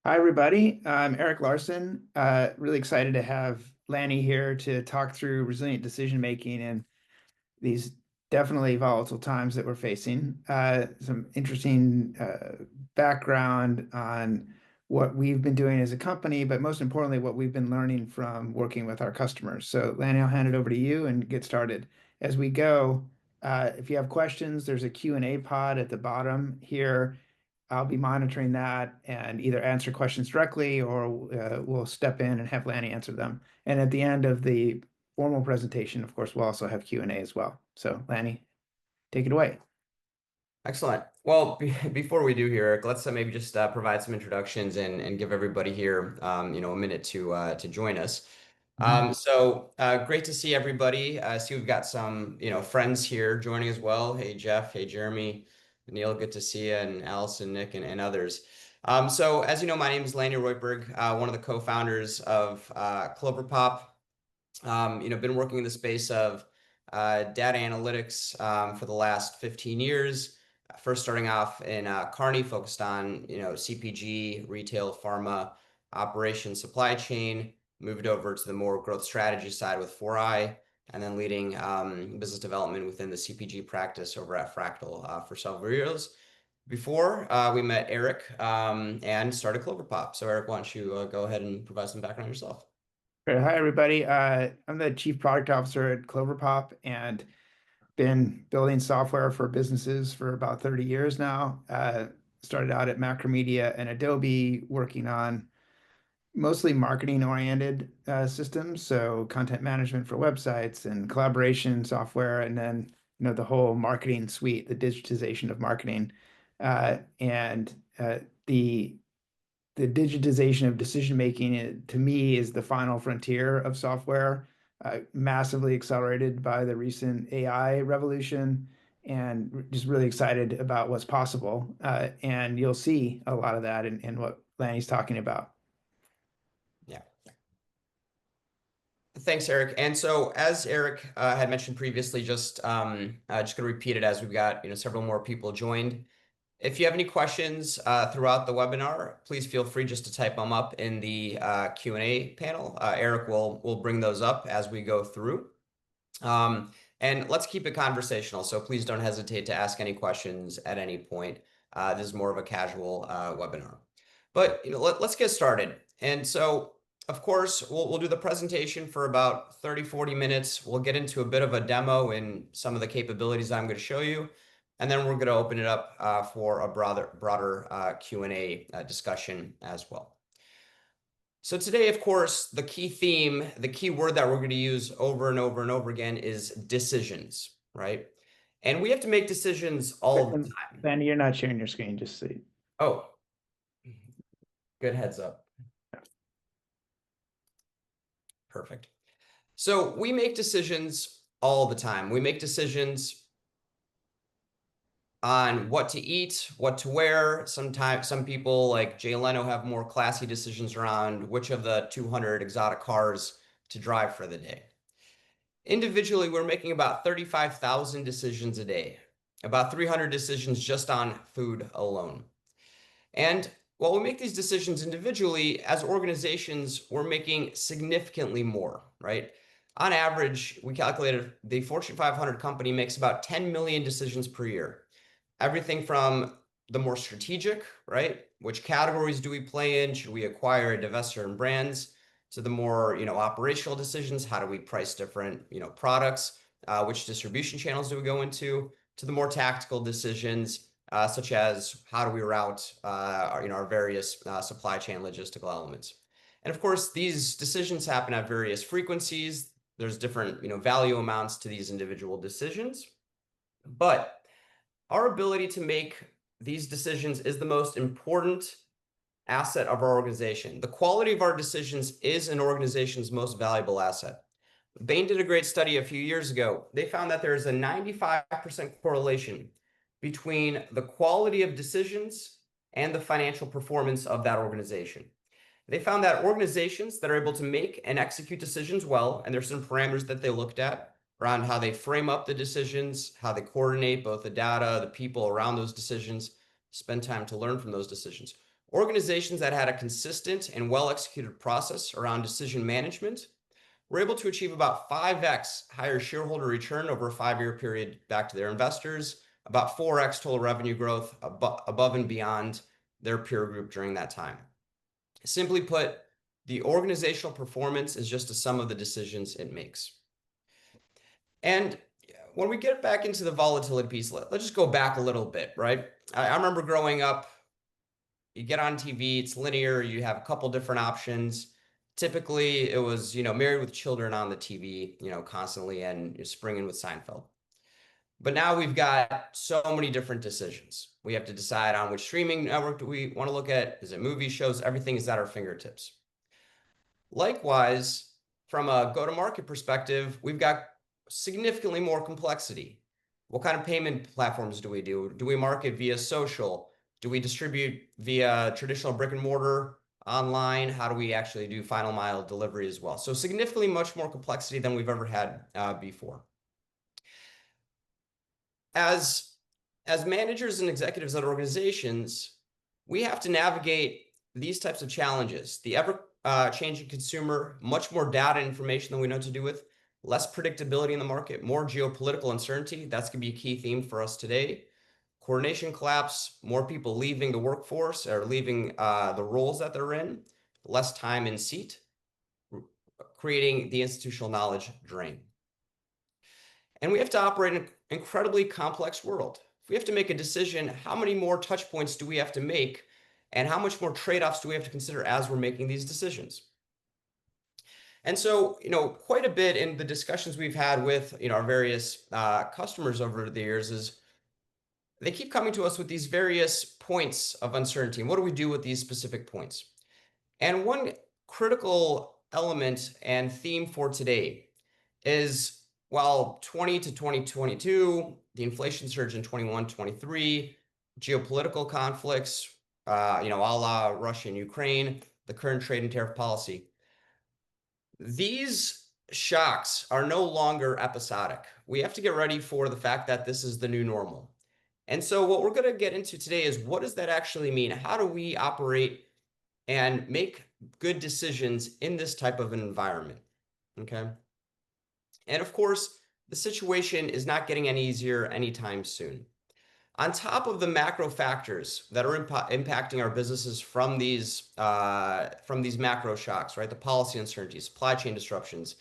Hi, everybody. I'm Eric Larson. Really excited to have Lanny here to talk through resilient decision making and these definitely volatile times that we're facing. Some interesting background on what we've been doing as a company, but most importantly, what we've been learning from working with our customers. So, Lanny, I'll hand it over to you and get started. As we go, if you have questions, there's a Q&A pod at the bottom here. I'll be monitoring that and either answer questions directly or we'll step in and have Lanny answer them. And at the end of the formal presentation, of course, we'll also have Q&A as well. So Lanny, take it away. Excellent. Well, before we do here, Eric, let's maybe just provide some introductions and give everybody here, a minute to join us. Mhm. Great to see everybody. I see we've got some, friends here joining as well. Hey, Jeff. Hey, Jeremy. Neil, good to see you, and Allison, Nick, and others. As you know, my name is Lanny Royberg, one of the co-founders of Cloverpop. Been working in the space of data analytics for the last 15 years. First starting off in Kearney, focused on CPG, retail, pharma, operations, supply chain. Moved over to the more growth strategy side with 4i, and then leading business development within the CPG practice over at Fractal for several years. Before we met Eric and started Cloverpop. So Eric, why don't you go ahead and provide some background on yourself? Great. Hi, everybody. I'm the Chief Product Officer at Cloverpop and been building software for businesses for about 30 years now. Started out at Macromedia and Adobe working on mostly marketing oriented systems, so content management for websites and collaboration software, and then the whole marketing suite, the digitization of marketing, and the digitization of decision making to me is the final frontier of software, massively accelerated by the recent AI revolution. And just really excited about what's possible. And you'll see a lot of that in what Lanny's talking about. Yeah. Thanks, Eric. And so, as Eric had mentioned previously, just going to repeat it as we've got several more people joined. If you have any questions throughout the webinar, please feel free just to type them up in the Q&A panel. Eric will bring those up as we go through. And let's keep it conversational. So please don't hesitate to ask any questions at any point. This is more of a casual webinar. But let's get started. And so, of course, we'll do the presentation for about 30-40 minutes. We'll get into a bit of a demo and some of the capabilities I'm going to show you. And then we're going to open it up for a broader Q&A discussion as well. So today, of course, the key theme, the key word that we're going to use over and over and over again is decisions, right? And we have to make decisions all the time. Lanny, you're not sharing your screen, just so Oh, good heads up. Perfect. So we make decisions all the time. We make decisions on what to eat, what to wear. Sometimes some people like Jay Leno have more classy decisions around which of the 200 exotic cars to drive for the day. Individually, we're making about 35,000 decisions a day, about 300 decisions just on food alone. And while we make these decisions individually, as organizations, we're making significantly more, right? On average, we calculated the Fortune 500 company makes about 10 million decisions per year. Everything from the more strategic, right? Which categories do we play in? Should we acquire a divestiture in brands? To the more, operational decisions. How do we price different, products? Which distribution channels do we go into? To the more tactical decisions, such as how do we route, our various supply chain logistical elements. And of course, these decisions happen at various frequencies. There's different, value amounts to these individual decisions. But our ability to make these decisions is the most important asset of our organization. The quality of our decisions is an organization's most valuable asset. Bain did a great study a few years ago. They found that there is a 95% correlation between the quality of decisions and the financial performance of that organization. They found that organizations that are able to make and execute decisions well, and there's some parameters that they looked at around how they frame up the decisions, how they coordinate both the data, the people around those decisions, spend time to learn from those decisions. Organizations that had a consistent and well-executed process around decision management were able to achieve about 5x higher shareholder return over a 5-year period back to their investors, about 4x total revenue growth above and beyond their peer group during that time. Simply put, the organizational performance is just a sum of the decisions it makes. And when we get back into the volatility piece, let's just go back a little bit, right? I remember growing up, you get on TV, it's linear, you have a couple different options. Typically, it was, Married with Children on the TV, constantly, and you're springing with Seinfeld. But now we've got so many different decisions. We have to decide on which streaming network do we want to look at. Is it movie shows? Everything is at our fingertips. Likewise, from a go-to-market perspective, we've got significantly more complexity. What kind of payment platforms do we do? Do we market via social? Do we distribute via traditional brick and mortar, online? How do we actually do final mile delivery as well? So significantly much more complexity than we've ever had before. As managers and executives at organizations, we have to navigate these types of challenges. The ever-changing consumer, much more data and information than we know what to do with, less predictability in the market, more geopolitical uncertainty. That's going to be a key theme for us today. Coordination collapse, more people leaving the workforce or leaving the roles that they're in, less time in seat, creating the institutional knowledge drain. And we have to operate in an incredibly complex world. If we have to make a decision, how many more touch points do we have to make? And how much more trade-offs do we have to consider as we're making these decisions? And so, quite a bit in the discussions we've had with, our various customers over the years is they keep coming to us with these various points of uncertainty. And what do we do with these specific points? And one critical element and theme for today is, while 20 to 2022, the inflation surge in 21, 23, geopolitical conflicts, a la Russia and Ukraine, the current trade and tariff policy, these shocks are no longer episodic. We have to get ready for the fact that this is the new normal. And so what we're going to get into today is, what does that actually mean? How do we operate and make good decisions in this type of an environment? Okay. And of course, the situation is not getting any easier anytime soon. On top of the macro factors that are impacting our businesses from these macro shocks, right? The policy uncertainty, supply chain disruptions,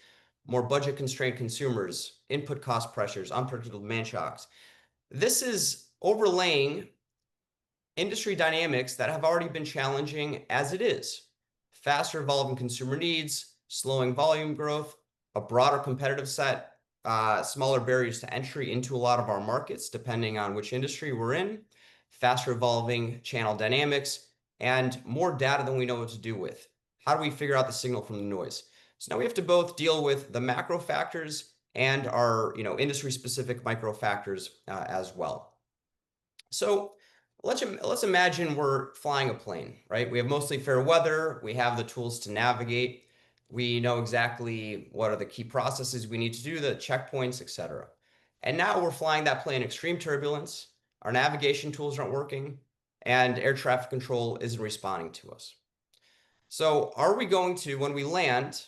more budget-constrained consumers, input cost pressures, unpredictable demand shocks. This is overlaying industry dynamics that have already been challenging as it is. Faster evolving consumer needs, slowing volume growth, a broader competitive set, smaller barriers to entry into a lot of our markets, depending on which industry we're in, faster evolving channel dynamics, and more data than we know what to do with. How do we figure out the signal from the noise? So now we have to both deal with the macro factors and our industry-specific micro factors as well. So let's imagine we're flying a plane, right? We have mostly fair weather. We have the tools to navigate. We know exactly what are the key processes we need to do, the checkpoints, etc. And now we're flying that plane in extreme turbulence. Our navigation tools aren't working, and air traffic control isn't responding to us. So are we going to, when we land,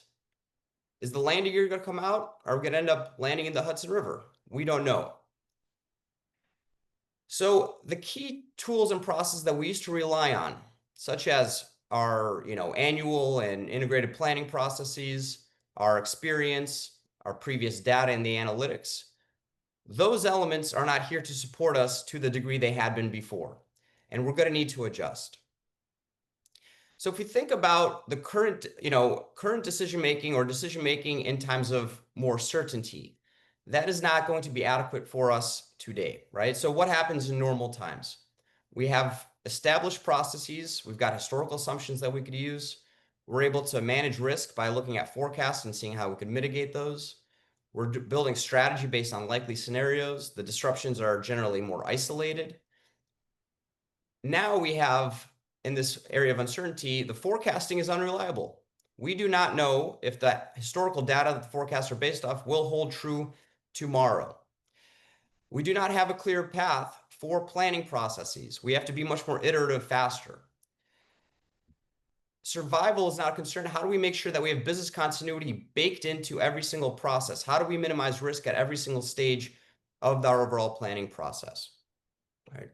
is the landing gear going to come out? Are we going to end up landing in the Hudson River? We don't know. So the key tools and processes that we used to rely on, such as our annual and integrated planning processes, our experience, our previous data and the analytics, those elements are not here to support us to the degree they had been before, and we're going to need to adjust. So if we think about the current decision-making or decision-making in times of more certainty, that is not going to be adequate for us today, right? So what happens in normal times? We have established processes. We've got historical assumptions that we could use. We're able to manage risk by looking at forecasts and seeing how we can mitigate those. We're building strategy based on likely scenarios. The disruptions are generally more isolated. Now we have, in this area of uncertainty, the forecasting is unreliable. We do not know if that historical data that the forecasts are based off will hold true tomorrow. We do not have a clear path for planning processes. We have to be much more iterative, faster. survival is not a concern. How do we make sure that we have business continuity baked into every single process? How do we minimize risk at every single stage of our overall planning process? Right.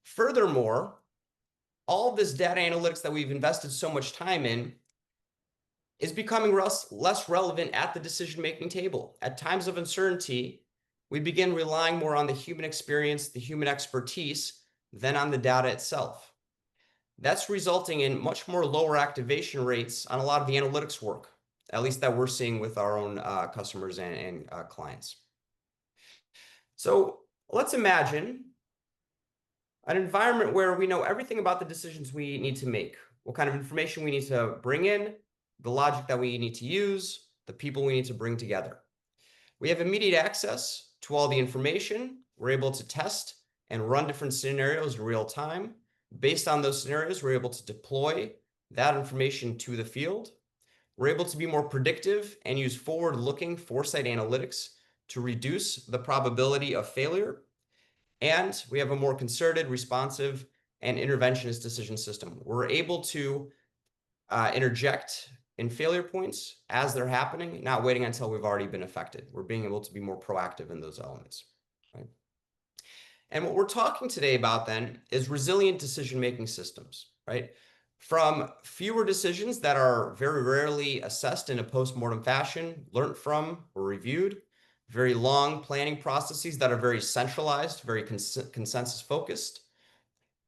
Furthermore, all of this data analytics that we've invested so much time in is becoming less relevant at the decision-making table. At times of uncertainty, we begin relying more on the human experience, the human expertise, than on the data itself. That's resulting in much more lower activation rates on a lot of the analytics work, at least that we're seeing with our own customers and clients. So let's imagine an environment where we know everything about the decisions we need to make, what kind of information we need to bring in, the logic that we need to use, the people we need to bring together. We have immediate access to all the information. We're able to test and run different scenarios in real time. Based on those scenarios, we're able to deploy that information to the field. We're able to be more predictive and use forward-looking foresight analytics to reduce the probability of failure. And we have a more concerted, responsive, and interventionist decision system. We're able to interject in failure points as they're happening, not waiting until we've already been affected. We're being able to be more proactive in those elements. Right? And what we're talking today about then is resilient decision-making systems, right? From fewer decisions that are very rarely assessed in a post-mortem fashion, learned from or reviewed, very long planning processes that are very centralized, very consensus-focused,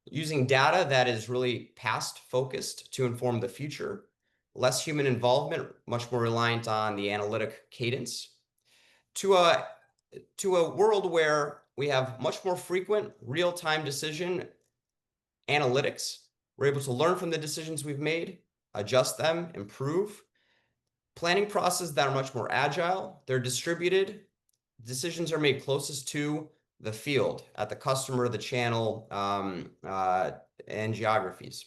using data that is really past-focused to inform the future, less human involvement, much more reliant on the analytic cadence, to a world where we have much more frequent real-time decision analytics. We're able to learn from the decisions we've made, adjust them, improve. Planning processes that are much more agile, they're distributed. Decisions are made closest to the field, at the customer, the channel, and geographies.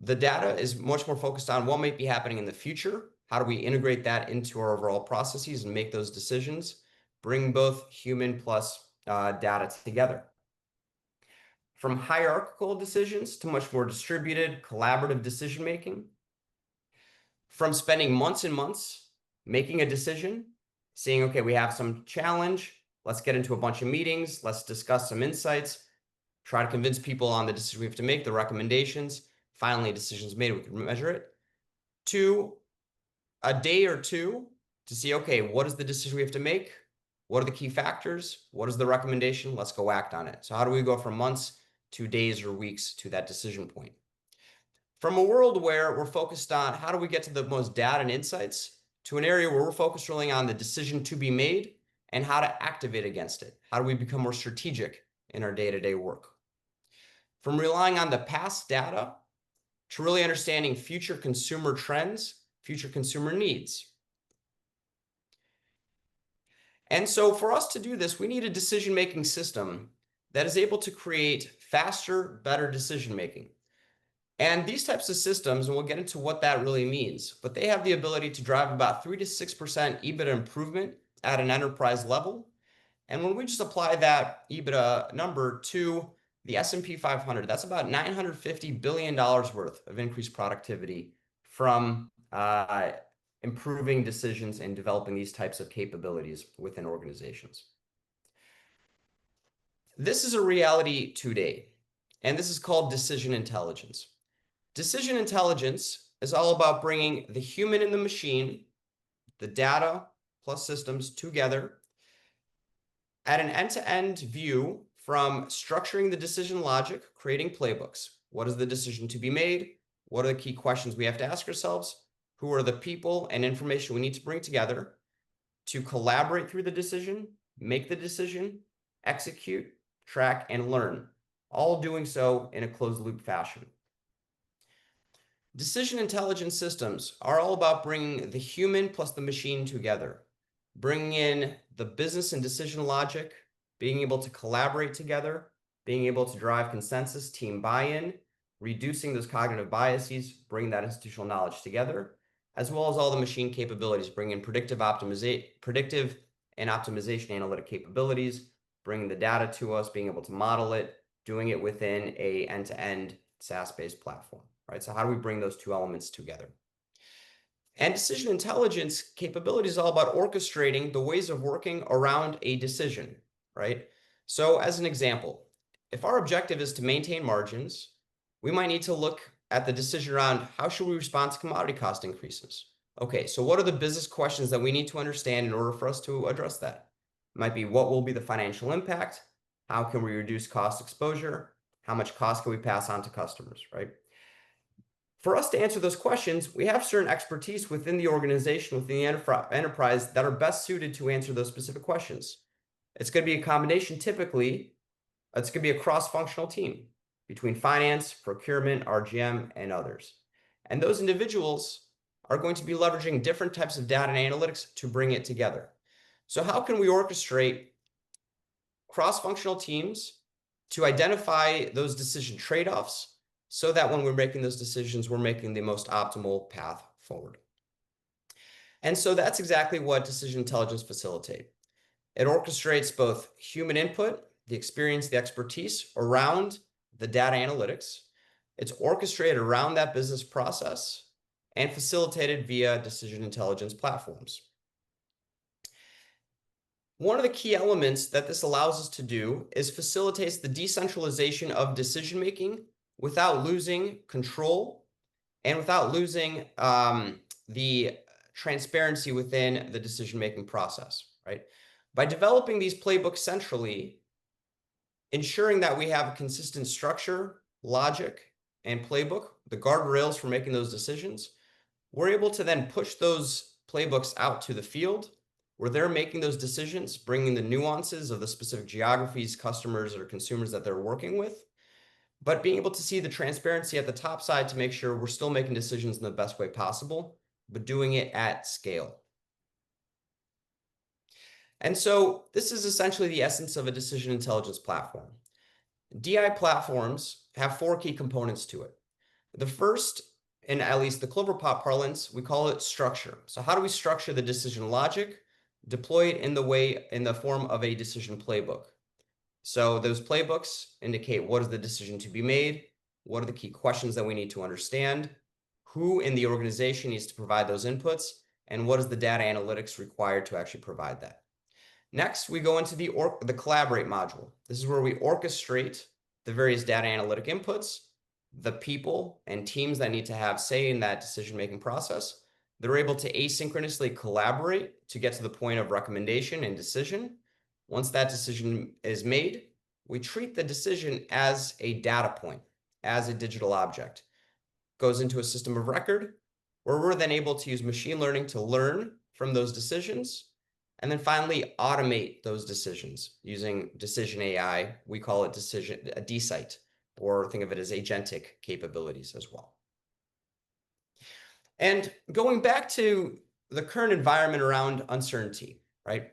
The data is much more focused on what might be happening in the future. How do we integrate that into our overall processes and make those decisions? Bring both human plus data together. From hierarchical decisions to much more distributed, collaborative decision-making. From spending months and months making a decision, saying, okay, we have some challenge, let's get into a bunch of meetings, let's discuss some insights, try to convince people on the decision we have to make, the recommendations, finally a decision's made, we can measure it, to a day or two to see, okay, what is the decision we have to make? What are the key factors? What is the recommendation? Let's go act on it. So how do we go from months to days or weeks to that decision point? From a world where we're focused on how do we get to the most data and insights to an area where we're focused really on the decision to be made and how to activate against it. How do we become more strategic in our day-to-day work? From relying on the past data to really understanding future consumer trends, future consumer needs. And so for us to do this, we need a decision-making system that is able to create faster, better decision-making. And these types of systems, and we'll get into what that really means, but they have the ability to drive about 3 to 6% EBITDA improvement at an enterprise level. And when we just apply that EBITDA number to the S&P 500, that's about $950 billion worth of increased productivity from improving decisions and developing these types of capabilities within organizations. This is a reality today, and this is called decision intelligence. Decision intelligence is all about bringing the human and the machine, the data plus systems together at an end-to-end view from structuring the decision logic, creating playbooks. What is the decision to be made? What are the key questions we have to ask ourselves? Who are the people and information we need to bring together to collaborate through the decision, make the decision, execute, track, and learn, all doing so in a closed-loop fashion. Decision intelligence systems are all about bringing the human plus the machine together, bringing in the business and decision logic, being able to collaborate together, being able to drive consensus, team buy-in, reducing those cognitive biases, bringing that institutional knowledge together, as well as all the machine capabilities, bringing in predictive and optimization analytic capabilities, bringing the data to us, being able to model it, doing it within a end-to-end SaaS-based platform. right? So how do we bring those two elements together? And decision intelligence capability is all about orchestrating the ways of working around a decision, right? So as an example, if our objective is to maintain margins, we might need to look at the decision around how should we respond to commodity cost increases? Okay, so what are the business questions that we need to understand in order for us to address that? It might be what will be the financial impact? How can we reduce cost exposure? How much cost can we pass on to customers, right? For us to answer those questions, we have certain expertise within the organization, within the enterprise that are best suited to answer those specific questions. It's going to be a combination, typically, it's going to be a cross-functional team between finance, procurement, RGM, and others. And those individuals are going to be leveraging different types of data and analytics to bring it together. So how can we orchestrate cross-functional teams to identify those decision trade-offs so that when we're making those decisions, we're making the most optimal path forward? And so that's exactly what decision intelligence facilitates. It orchestrates both human input, the experience, the expertise around the data analytics. It's orchestrated around that business process and facilitated via decision intelligence platforms. One of the key elements that this allows us to do is facilitates the decentralization of decision-making without losing control and without losing the transparency within the decision-making process, right? By developing these playbooks centrally, ensuring that we have a consistent structure, logic, and playbook, the guardrails for making those decisions, we're able to then push those playbooks out to the field where they're making those decisions, bringing the nuances of the specific geographies, customers, or consumers that they're working with, but being able to see the transparency at the top side to make sure we're still making decisions in the best way possible, but doing it at scale. And so this is essentially the essence of a decision intelligence platform. DI platforms have 4 key components to it. The first, in at least the Cloverpop parlance, we call it structure. So how do we structure the decision logic? Deploy it in the form of a decision playbook. So those playbooks indicate what is the decision to be made, what are the key questions that we need to understand, who in the organization needs to provide those inputs, and what is the data analytics required to actually provide that. Next, we go into the collaborate module. This is where we orchestrate the various data analytic inputs, the people and teams that need to have say in that decision-making process. They're able to asynchronously collaborate to get to the point of recommendation and decision. Once that decision is made, we treat the decision as a data point, as a digital object. Goes into a system of record where we're then able to use machine learning to learn from those decisions, and then finally automate those decisions using decision AI. We call it a DCite, or think of it as agentic capabilities as well. And going back to the current environment around uncertainty, right?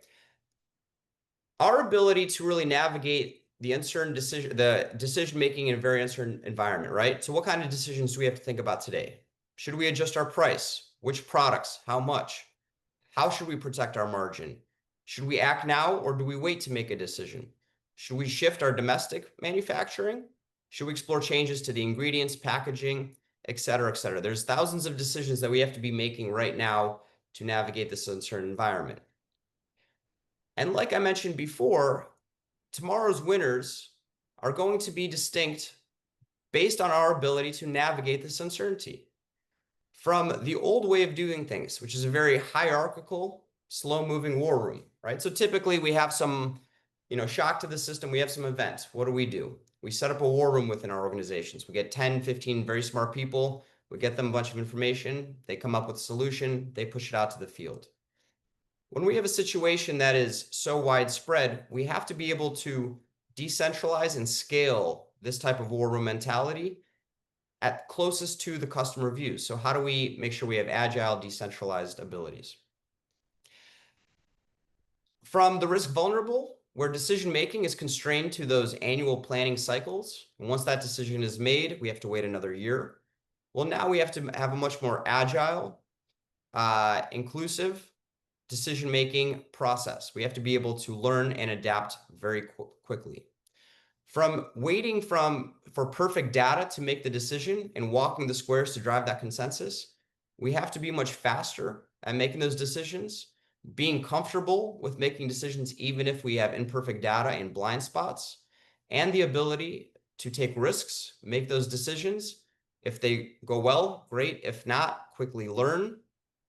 Our ability to really navigate the decision-making in a very uncertain environment, right? So what kind of decisions do we have to think about today? Should we adjust our price? Which products? How much? How should we protect our margin? Should we act now or do we wait to make a decision? Should we shift our domestic manufacturing? Should we explore changes to the ingredients, packaging, et cetera, et cetera? There's thousands of decisions that we have to be making right now to navigate this uncertain environment. And like I mentioned before, tomorrow's winners are going to be distinct based on our ability to navigate this uncertainty. From the old way of doing things, which is a very hierarchical, slow-moving war room, right? So typically we have some, shock to the system. We have some events. What do? We set up a war room within our organizations. We get 10, 15 very smart people. We get them a bunch of information. They come up with a solution. They push it out to the field. When we have a situation that is so widespread, we have to be able to decentralize and scale this type of war room mentality at closest to the customer views. So how do we make sure we have agile, decentralized abilities? From the risk vulnerable, where decision-making is constrained to those annual planning cycles, and once that decision is made, we have to wait another year. Well, now we have to have a much more agile, inclusive decision-making process. We have to be able to learn and adapt very quickly. From for perfect data to make the decision and walking the squares to drive that consensus, we have to be much faster at making those decisions, being comfortable with making decisions even if we have imperfect data and blind spots, and the ability to take risks, make those decisions. If they go well, great. If not, quickly learn,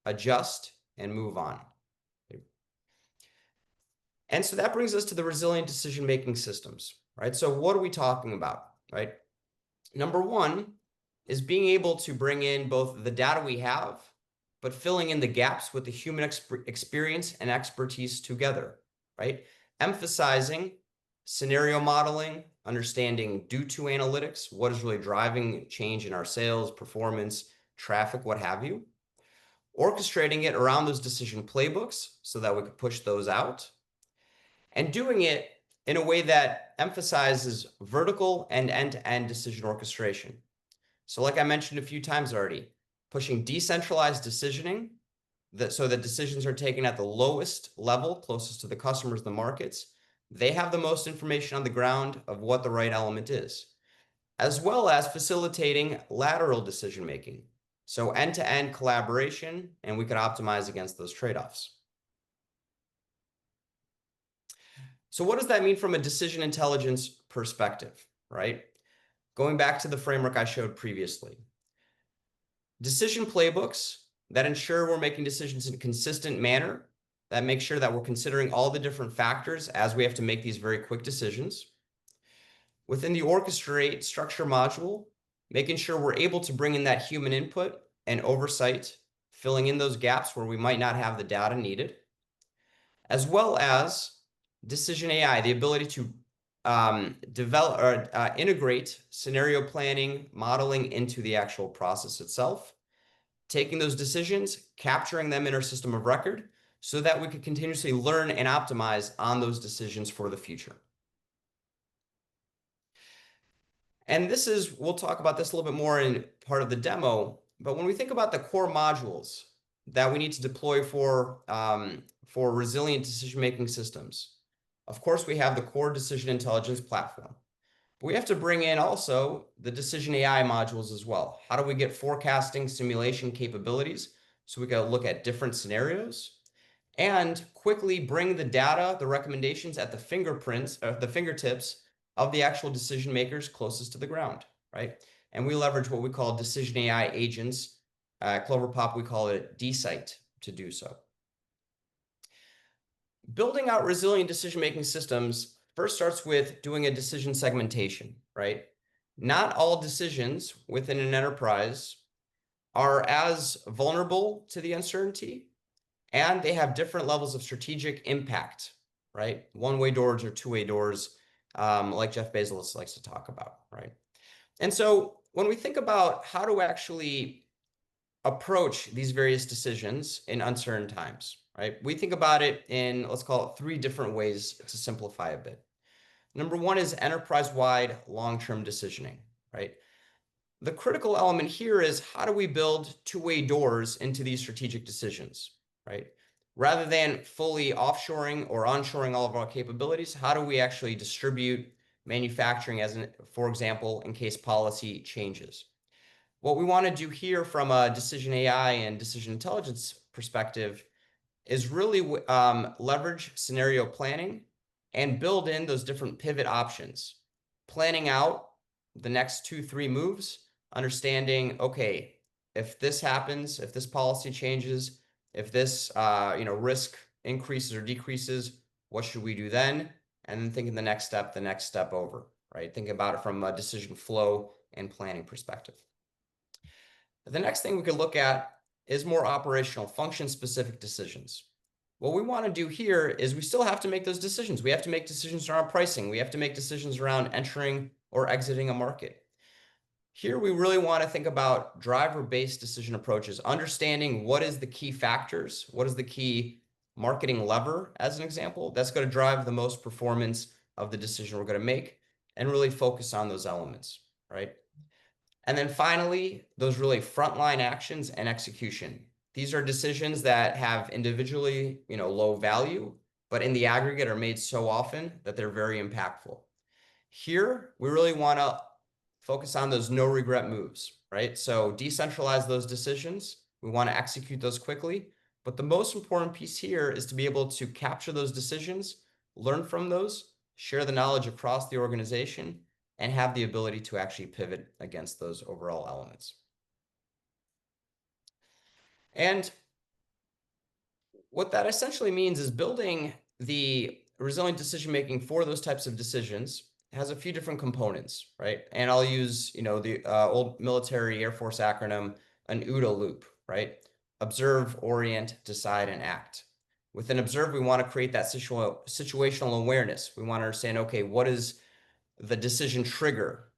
adjust, and move on. And so that brings us to the resilient decision-making systems, right? So what are we talking about, right? Number one is being able to bring in both the data we have, but filling in the gaps with the human experience and expertise together, right? Emphasizing scenario modeling, understanding due to analytics, what is really driving change in our sales, performance, traffic, what have you. Orchestrating it around those decision playbooks so that we could push those out. And doing it in a way that emphasizes vertical and end-to-end decision orchestration. So like I mentioned a few times already, pushing decentralized decisioning so that decisions are taken at the lowest level, closest to the customers, the markets. They have the most information on the ground of what the right element is, as well as facilitating lateral decision-making. So end-to-end collaboration, and we can optimize against those trade-offs. So what does that mean from a decision intelligence perspective, right? Going back to the framework I showed previously. Decision playbooks that ensure we're making decisions in a consistent manner, that make sure that we're considering all the different factors as we have to make these very quick decisions. Within the orchestrate structure module, making sure we're able to bring in that human input and oversight, filling in those gaps where we might not have the data needed, as well as decision AI, the ability to develop or integrate scenario planning, modeling into the actual process itself, taking those decisions, capturing them in our system of record so that we could continuously learn and optimize on those decisions for the future. And this is, we'll talk about this a little bit more in part of the demo, but when we think about the core modules that we need to deploy for resilient decision-making systems, of course, we have the core decision intelligence platform. But we have to bring in also the decision AI modules as well. How do we get forecasting simulation capabilities so we can look at different scenarios and quickly bring the data, the recommendations at the fingertips of the actual decision makers closest to the ground, right? And we leverage what we call decision AI agents. Cloverpop, we call it DCite to do so. Building out resilient decision-making systems first starts with doing a decision segmentation, right? Not all decisions within an enterprise are as vulnerable to the uncertainty, and they have different levels of strategic impact, right? One-way doors or two-way doors, like Jeff Bezos likes to talk about, right? And so when we think about how to actually approach these various decisions in uncertain times, right? We think about it in, let's call it 3 different ways to simplify a bit. Number 1 is enterprise-wide long-term decisioning, right? The critical element here is how do we build two-way doors into these strategic decisions, right? Rather than fully offshoring or onshoring all of our capabilities, how do we actually distribute manufacturing for example, in case policy changes? What we want to do here from a decision AI and decision intelligence perspective is really leverage scenario planning and build in those different pivot options. Planning out the next 2-3 moves, understanding, okay, if this happens, if this policy changes, if this risk increases or decreases, what should we do then? And then thinking the next step over, right? Thinking about it from a decision flow and planning perspective. The next thing we could look at is more operational function-specific decisions. What we want to do here is we still have to make those decisions. We have to make decisions around pricing. We have to make decisions around entering or exiting a market. Here, we really want to think about driver-based decision approaches, understanding what is the key factors, what is the key marketing lever, as an example, that's going to drive the most performance of the decision we're going to make, and really focus on those elements, right? And then finally, those really frontline actions and execution. These are decisions that have individually, low value, but in the aggregate are made so often that they're very impactful. Here, we really want to focus on those no regret moves, right? So decentralize those decisions. We want to execute those quickly. But the most important piece here is to be able to capture those decisions, learn from those, share the knowledge across the organization, and have the ability to actually pivot against those overall elements. And what that essentially means is building the resilient decision making for those types of decisions has a few different components, right? And I'll use, the old military Air Force acronym, an OODA loop, right? Observe, orient, decide, and act. Within observe, we want to create that situational awareness. We want to understand, okay, what is the decision trigger?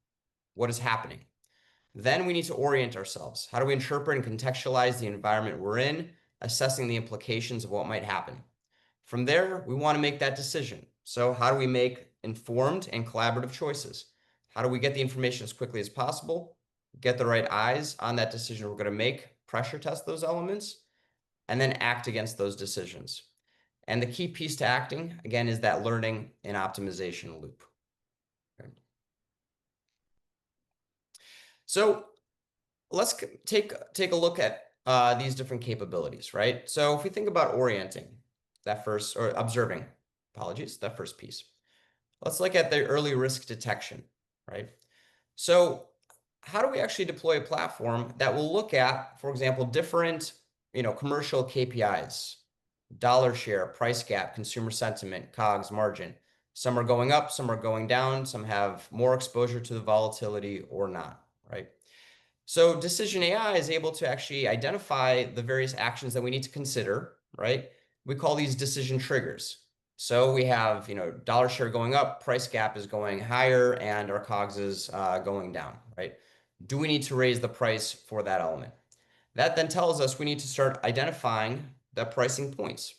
What is happening? Then we need to orient ourselves. How do we interpret and contextualize the environment we're in, assessing the implications of what might happen? From there, we want to make that decision. So how do we make informed and collaborative choices? How do we get the information as quickly as possible, get the right eyes on that decision we're going to make, pressure test those elements, and then act against those decisions? And the key piece to acting, again, is that learning and optimization loop. Okay. So let's take a look at these different capabilities, right? So if we think about orienting, that first, or observing, apologies, that first piece. Let's look at the early risk detection, right? So how do we actually deploy a platform that will look at, for example, different, commercial KPIs, dollar share, price gap, consumer sentiment, COGS, margin? Some are going up, some are going down, some have more exposure to the volatility or not, right? So Decision AI is able to actually identify the various actions that we need to consider, right? We call these decision triggers. So we have, dollar share going up, price gap is going higher, and our COGS is going down, right? Do we need to raise the price for that element? That then tells us we need to start identifying the pricing points.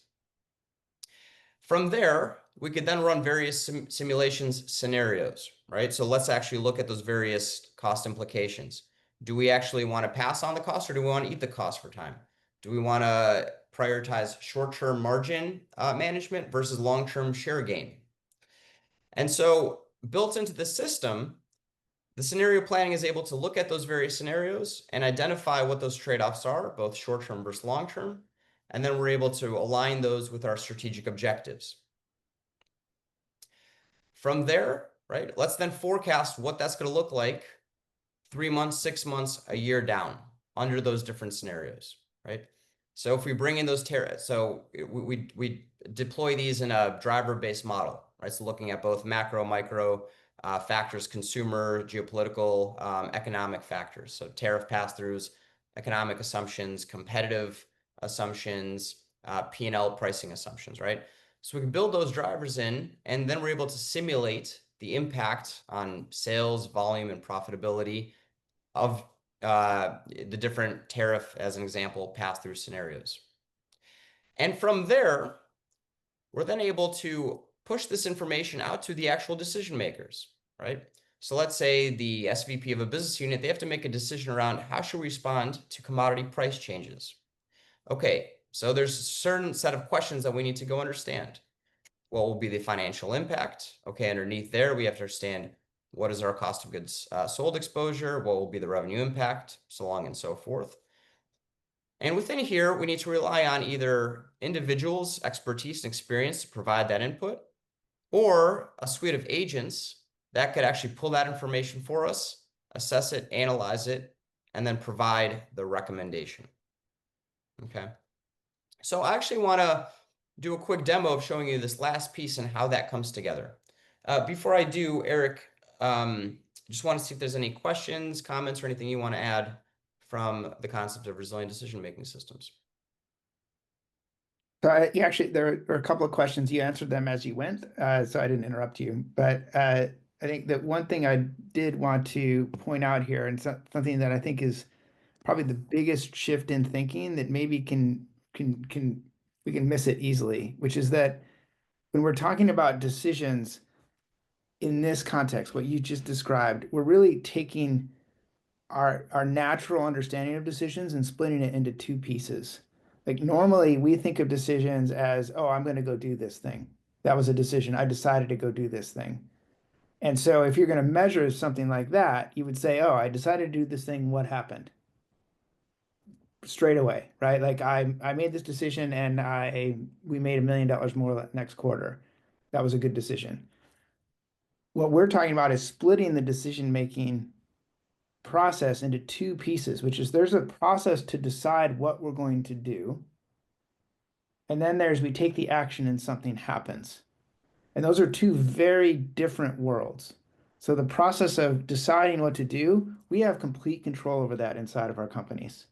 From there, we could then run various simulations scenarios, right? So let's actually look at those various cost implications. Do we actually want to pass on the cost, or do we want to eat the cost for time? Do we want to prioritize short-term margin management versus long-term share gain? And so built into the system, the scenario planning is able to look at those various scenarios and identify what those trade-offs are, both short-term versus long-term. And then we're able to align those with our strategic objectives. From there, right, let's then forecast what that's going to look like 3 months, 6 months, a year down under those different scenarios, right? So if we bring in those so we deploy these in a driver-based model, right? So looking at both macro, micro factors, consumer, geopolitical, economic factors. So tariff pass-throughs, economic assumptions, competitive assumptions, P&L pricing assumptions, right? So we can build those drivers in, and then we're able to simulate the impact on sales, volume, and profitability of the different tariff, as an example, pass-through scenarios. And from there, we're then able to push this information out to the actual decision makers, right? So let's say the SVP of a business unit, they have to make a decision around how should we respond to commodity price changes. Okay, so there's a certain set of questions that we need to go understand. What will be the financial impact? Okay, underneath there, we have to understand what is our cost of goods sold exposure, what will be the revenue impact, so on and so forth. And within here, we need to rely on either individuals' expertise and experience to provide that input, or a suite of agents that could actually pull that information for us, assess it, analyze it, and then provide the recommendation. Okay. So I actually want to do a quick demo of showing you this last piece and how that comes together. Before I do, Eric, just want to see if there's any questions, comments, or anything you want to add from the concept of resilient decision-making systems. So actually, there are a couple of questions. You answered them as you went, so I didn't interrupt you. But I think that one thing I did want to point out here, and something that I think is probably the biggest shift in thinking that maybe we can miss it easily, which is that when we're talking about decisions in this context, what you just described, we're really taking our natural understanding of decisions and splitting it into two pieces. Like normally we think of decisions as, oh, I'm going to go do this thing. That was a decision. I decided to go do this thing. And so if you're going to measure something like that, you would say, oh, I decided to do this thing. What happened? Straight away, right? Like I made this decision and we made $1 million more next quarter. That was a good decision. What we're talking about is splitting the decision making process into two pieces, which is there's a process to decide what we're going to do. And then there's we take the action and something happens. And those are two very different worlds. So the process of deciding what to do, we have complete control over that inside of our companies,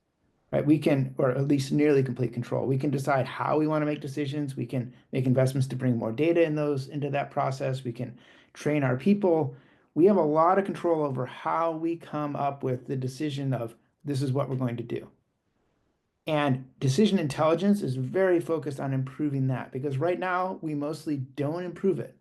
right? We can, or at least nearly complete control. We can decide how we want to make decisions. We can make investments to bring more data into that process. We can train our people. We have a lot of control over how we come up with the decision of this is what we're going to do. And decision intelligence is very focused on improving that because right now we mostly don't improve it.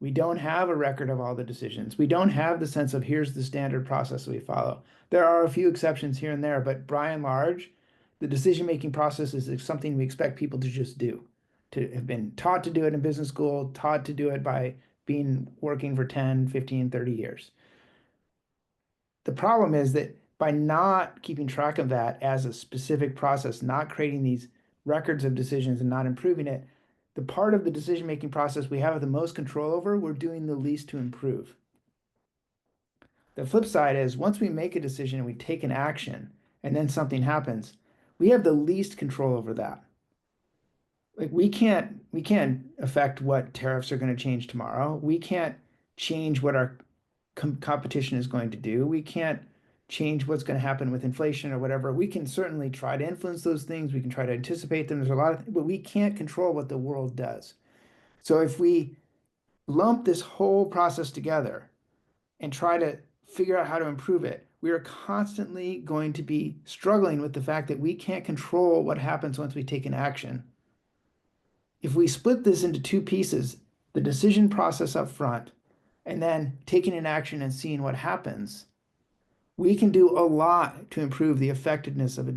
We don't have a record of all the decisions. We don't have the sense of here's the standard process we follow. There are a few exceptions here and there, but by and large, the decision-making process is something we expect people to just do, to have been taught to do it in business school, taught to do it by being working for 10, 15, 30 years. The problem is that by not keeping track of that as a specific process, not creating these records of decisions and not improving it, the part of the decision-making process we have the most control over, we're doing the least to improve. The flip side is once we make a decision and we take an action and then something happens, we have the least control over that. Like we can't affect what tariffs are going to change tomorrow. We can't change what our competition is going to do. We can't change what's going to happen with inflation or whatever. We can certainly try to influence those things. We can try to anticipate them. There's a lot of, but we can't control what the world does. So if we lump this whole process together and try to figure out how to improve it, we are constantly going to be struggling with the fact that we can't control what happens once we take an action. If we split this into two pieces, the decision process up front and then taking an action and seeing what happens, we can do a lot to improve the effectiveness of the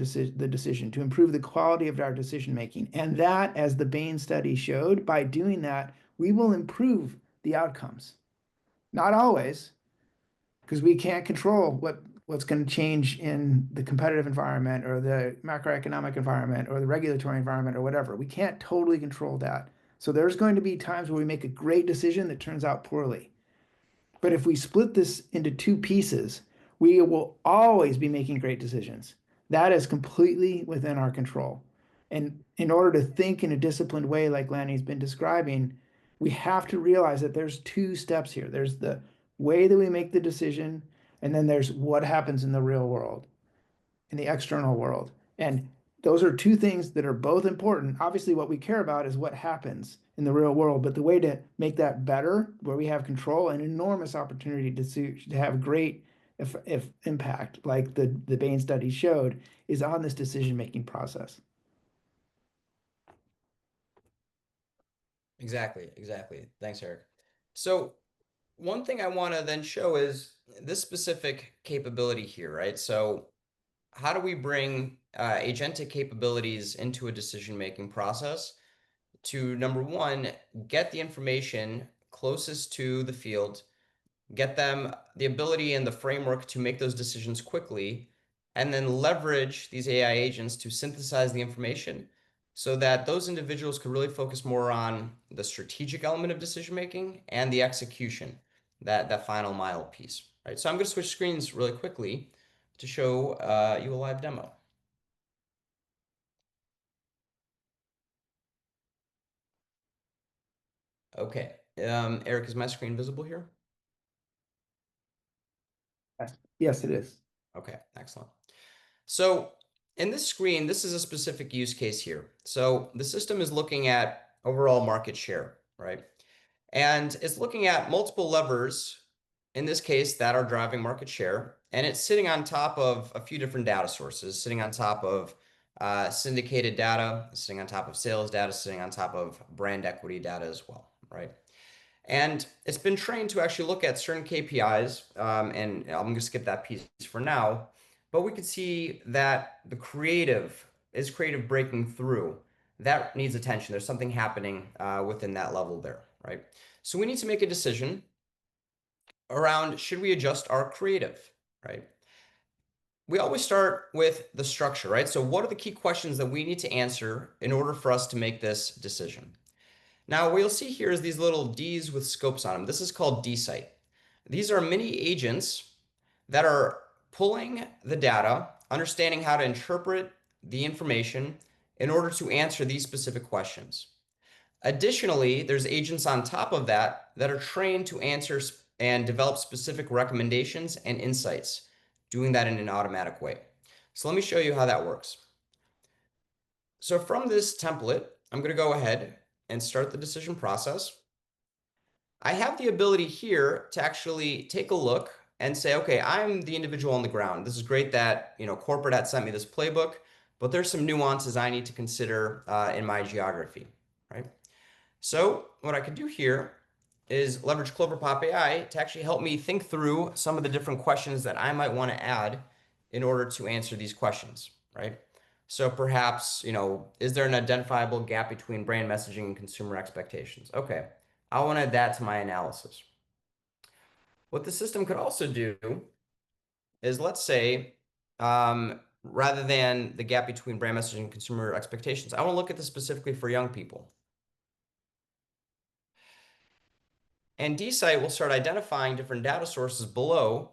decision, to improve the quality of our decision making. And that, as the Bain study showed, by doing that, we will improve the outcomes. Not always, because we can't control what's going to change in the competitive environment or the macroeconomic environment or the regulatory environment or whatever. We can't totally control that. So there's going to be times where we make a great decision that turns out poorly. But if we split this into two pieces, we will always be making great decisions. That is completely within our control. And in order to think in a disciplined way, like Lanny's been describing, we have to realize that there's two steps here. There's the way that we make the decision, and then there's what happens in the real world, in the external world. And those are two things that are both important. Obviously, what we care about is what happens in the real world, but the way to make that better, where we have control, an enormous opportunity to have great if impact, like the Bain study showed, is on this decision-making process. Exactly, exactly. Thanks, Eric. So one thing I want to then show is this specific capability here, right? So how do we bring agentic capabilities into a decision-making process to, number one, get the information closest to the field, get them the ability and the framework to make those decisions quickly, and then leverage these AI agents to synthesize the information so that those individuals could really focus more on the strategic element of decision making and the execution, that final mile piece, right? So I'm going to switch screens really quickly to show you a live demo. Okay, Eric, is my screen visible here? Yes, it is. Okay, excellent. So in this screen, this is a specific use case here. So the system is looking at overall market share, right? And it's looking at multiple levers, in this case, that are driving market share. And it's sitting on top of a few different data sources, sitting on top of syndicated data, sitting on top of sales data, sitting on top of brand equity data as well, right? And it's been trained to actually look at certain KPIs, and I'm going to skip that piece for now. But we could see that the creative is creative breaking through. That needs attention. There's something happening within that level there, right? So we need to make a decision. around should we adjust our creative, right? We always start with the structure, right? So what are the key questions that we need to answer in order for us to make this decision? Now, what you'll see here is these little Ds with scopes on them. This is called D-site. These are mini agents that are pulling the data, understanding how to interpret the information in order to answer these specific questions. Additionally, there's agents on top of that that are trained to answer and develop specific recommendations and insights, doing that in an automatic way. So let me show you how that works. So from this template, I'm going to go ahead and start the decision process. I have the ability here to actually take a look and say, okay, I'm the individual on the ground. This is great that, corporate had sent me this playbook, but there's some nuances I need to consider in my geography, right? So what I can do here is leverage Cloverpop AI to actually help me think through some of the different questions that I might want to add in order to answer these questions, right? So perhaps, is there an identifiable gap between brand messaging and consumer expectations? Okay, I want to add that to my analysis. What the system could also do is, let's say, rather than the gap between brand messaging and consumer expectations, I want to look at this specifically for young people. And DSite will start identifying different data sources below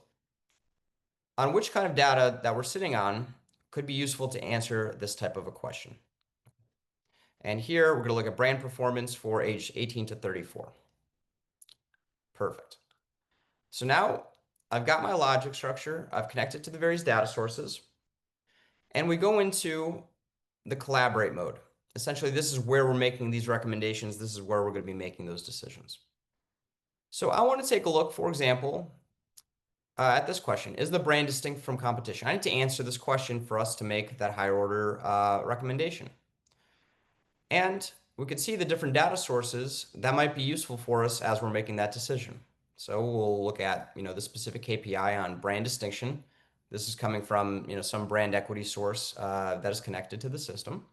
on which kind of data that we're sitting on could be useful to answer this type of a question. And here we're going to look at brand performance for age 18 to 34. Perfect. So now I've got my logic structure. I've connected to the various data sources. And we go into the collaborate mode. Essentially, this is where we're making these recommendations. This is where we're going to be making those decisions. So I want to take a look, for example, at this question. Is the brand distinct from competition? I need to answer this question for us to make that higher order recommendation. And we could see the different data sources that might be useful for us as we're making that decision. So we'll look at, the specific KPI on brand distinction. This is coming from, some brand equity source that is connected to the system.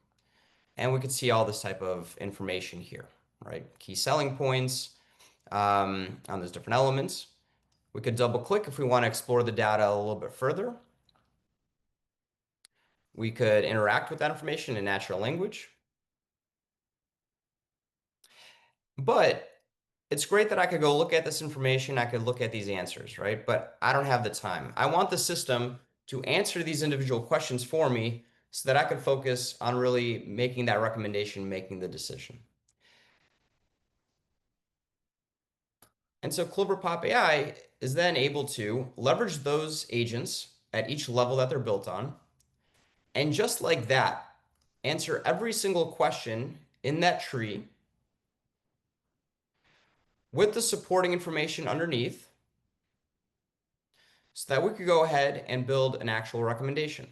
And we could see all this type of information here, right? Key selling points on those different elements. We could double click if we want to explore the data a little bit further. We could interact with that information in natural language. But it's great that I could go look at this information. I could look at these answers, right? But I don't have the time. I want the system to answer these individual questions for me so that I could focus on really making that recommendation, making the decision. And so Cloverpop AI is then able to leverage those agents at each level that they're built on. And just like that, answer every single question in that tree with the supporting information underneath so that we could go ahead and build an actual recommendation.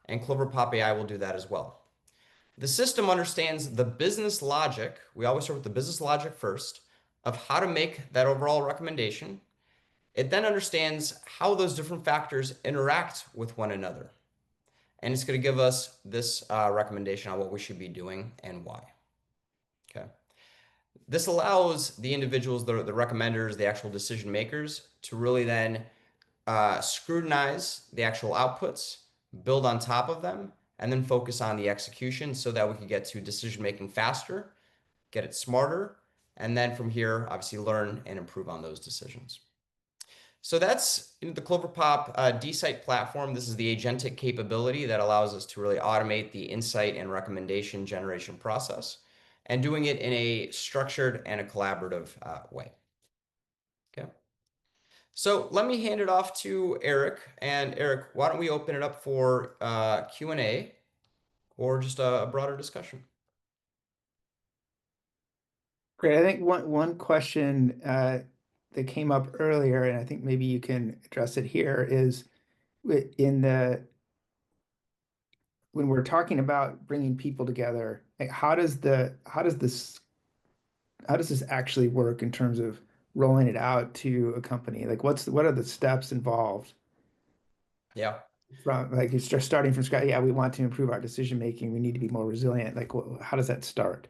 And Cloverpop AI will do that as well. The system understands the business logic. We always start with the business logic first of how to make that overall recommendation. It then understands how those different factors interact with one another. And it's going to give us this recommendation on what we should be doing and why. Okay. This allows the individuals, the recommenders, the actual decision makers to really then scrutinize the actual outputs, build on top of them, and then focus on the execution so that we can get to decision making faster, get it smarter, and then from here, obviously learn and improve on those decisions. So that's the Cloverpop DSite platform. This is the agentic capability that allows us to really automate the insight and recommendation generation process and doing it in a structured and a collaborative way. Okay. So let me hand it off to Eric. And Eric, why don't we open it up for Q&A or just a broader discussion? Great. I think one question that came up earlier, and I think maybe you can address it here, is in the when we're talking about bringing people together, like how does this actually work in terms of rolling it out to a company? Like what are the steps involved Yeah. from like it's just starting from scratch? Yeah, we want to improve our decision making. We need to be more resilient. Like how does that start?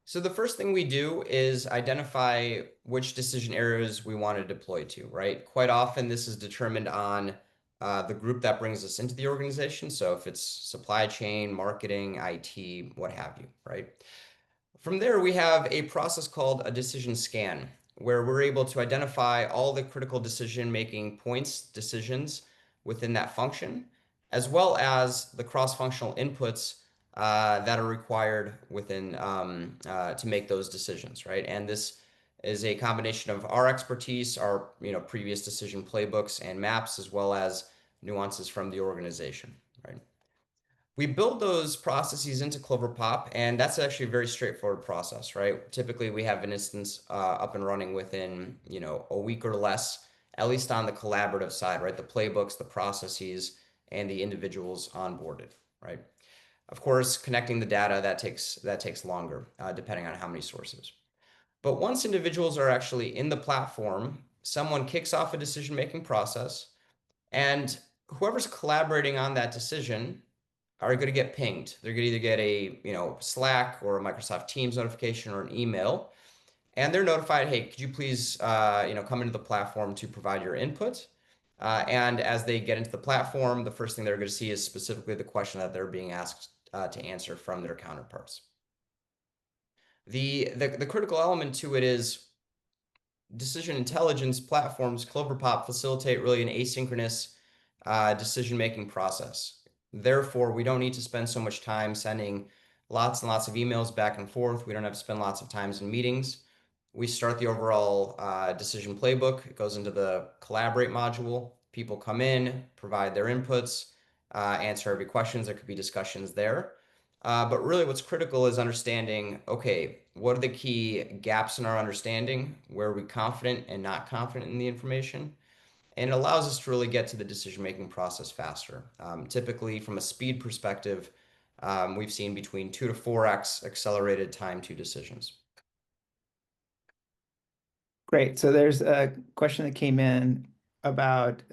So the first thing we do is identify which decision areas we want to deploy to, right? Quite often, this is determined on the group that brings us into the organization. So if it's supply chain, marketing, IT, what have you, right? From there, we have a process called a decision scan, where we're able to identify all the critical decision-making points, decisions within that function, as well as the cross-functional inputs that are required within to make those decisions, right? And this is a combination of our expertise, our previous decision playbooks and maps, as well as nuances from the organization, right? We build those processes into Cloverpop, and that's actually a very straightforward process, right? Typically, we have an instance up and running within, a week or less, at least on the collaborative side, right? The playbooks, the processes, and the individuals onboarded, right? Of course, connecting the data that takes longer, depending on how many sources. But once individuals are actually in the platform, someone kicks off a decision-making process, and whoever's collaborating on that decision are going to get pinged. They're going to either get a, Slack or a Microsoft Teams notification or an email, and they're notified, hey, could you please, come into the platform to provide your input? And as they get into the platform, the first thing they're going to see is specifically the question that they're being asked to answer from their counterparts. The critical element to it is decision intelligence platforms, Cloverpop, facilitate really an asynchronous decision-making process. Therefore, we don't need to spend so much time sending lots and lots of emails back and forth. We don't have to spend lots of times in meetings. We start the overall decision playbook. It goes into the collaborate module. People come in, provide their inputs, answer every questions. There could be discussions there. But really what's critical is understanding, okay, what are the key gaps in our understanding? Where are we confident and not confident in the information? And it allows us to really get to the decision-making process faster. Typically, from a speed perspective, we've seen between 2 to 4x accelerated time to decisions. Great. So there's a question that came in about